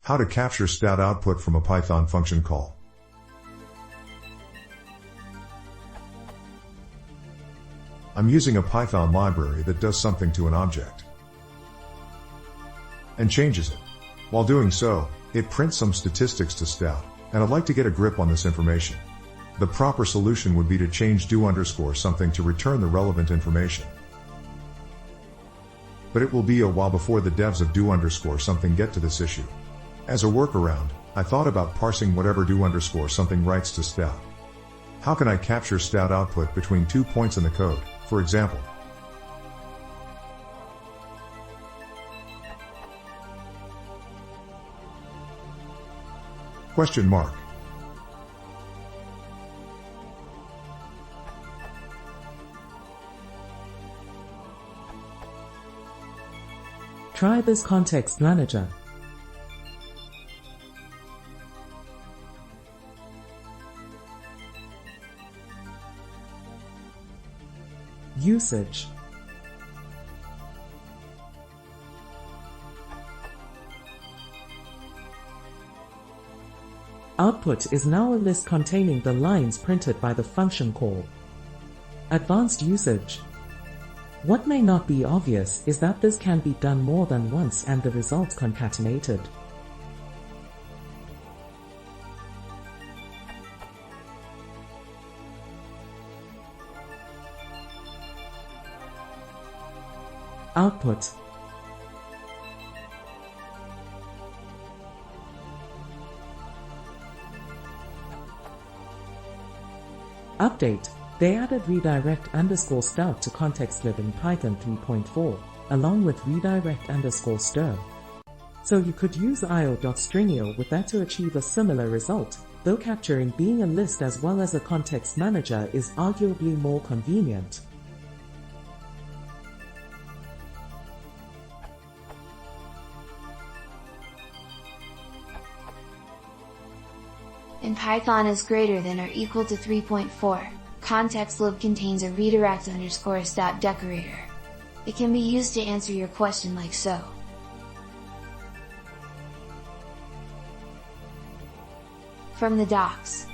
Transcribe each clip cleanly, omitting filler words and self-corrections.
How to capture stat output from a Python function call. I'm using a Python library that does something to an object and changes it. While doing so, it prints some statistics to stat, and I'd like to get a grip on this information. The proper solution would be to change do_something to return the relevant information. But it will be a while before the devs of do_something get to this issue. As a workaround, I thought about parsing whatever do_something writes to stat. How can I capture stat output between 2 points in the code, for example? Question mark. Try this context manager. Usage. Output is now a list containing the lines printed by the function call. Advanced usage. What may not be obvious is that this can be done more than once and the results concatenated. Output. Update. They added redirect_stdout to context-lib in Python 3.4, along with redirect_stir. So you could use io.stringio with that to achieve a similar result, though capturing being a list as well as a context manager is arguably more convenient. In Python is greater than or equal to 3.4, context_lib contains a redirect_stat decorator. It can be used to answer your question like so. From the docs.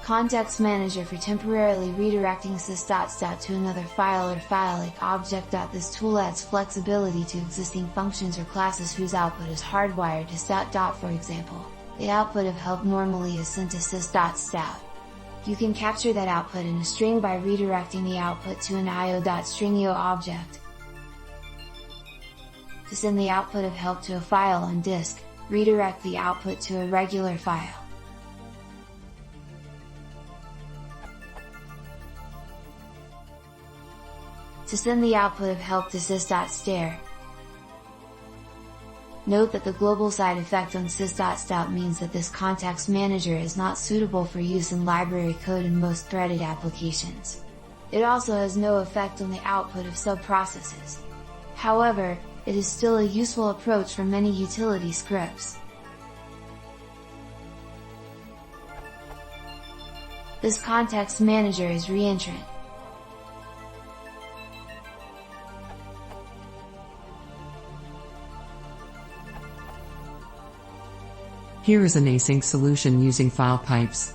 Context manager for temporarily redirecting sys.stat to another file or file-like object. This tool adds flexibility to existing functions or classes whose output is hardwired to stat. For example, the output of help normally is sent to sys.stat. You can capture that output in a string by redirecting the output to an io.stringio object. To send the output of help to a file on disk, redirect the output to a regular file. To send the output of help to sys.str. Note that the global side effect on sys.stat means that this context manager is not suitable for use in library code in most threaded applications. It also has no effect on the output of subprocesses. However, it is still a useful approach for many utility scripts. This context manager is reentrant. Here is an async solution using file pipes.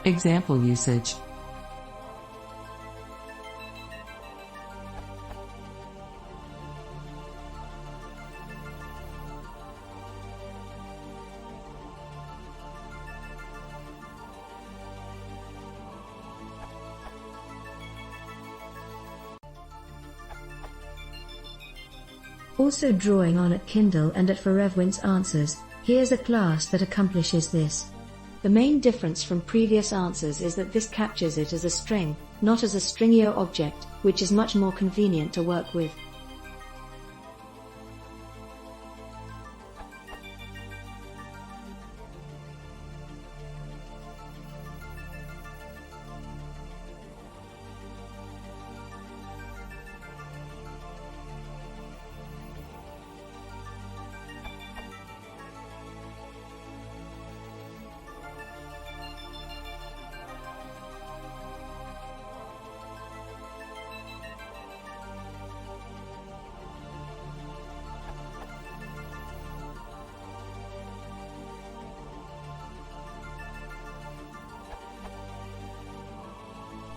Example usage. Also drawing on at Kindle and at forevwin's answers, here's a class that accomplishes this. The main difference from previous answers is that this captures it as a string, not as a stringio object, which is much more convenient to work with.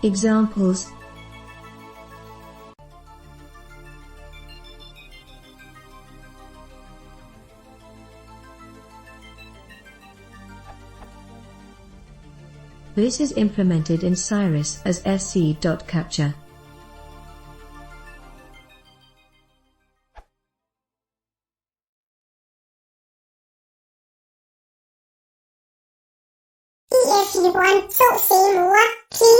Examples. This is implemented in Cyrus as stdout. If you want to see more, please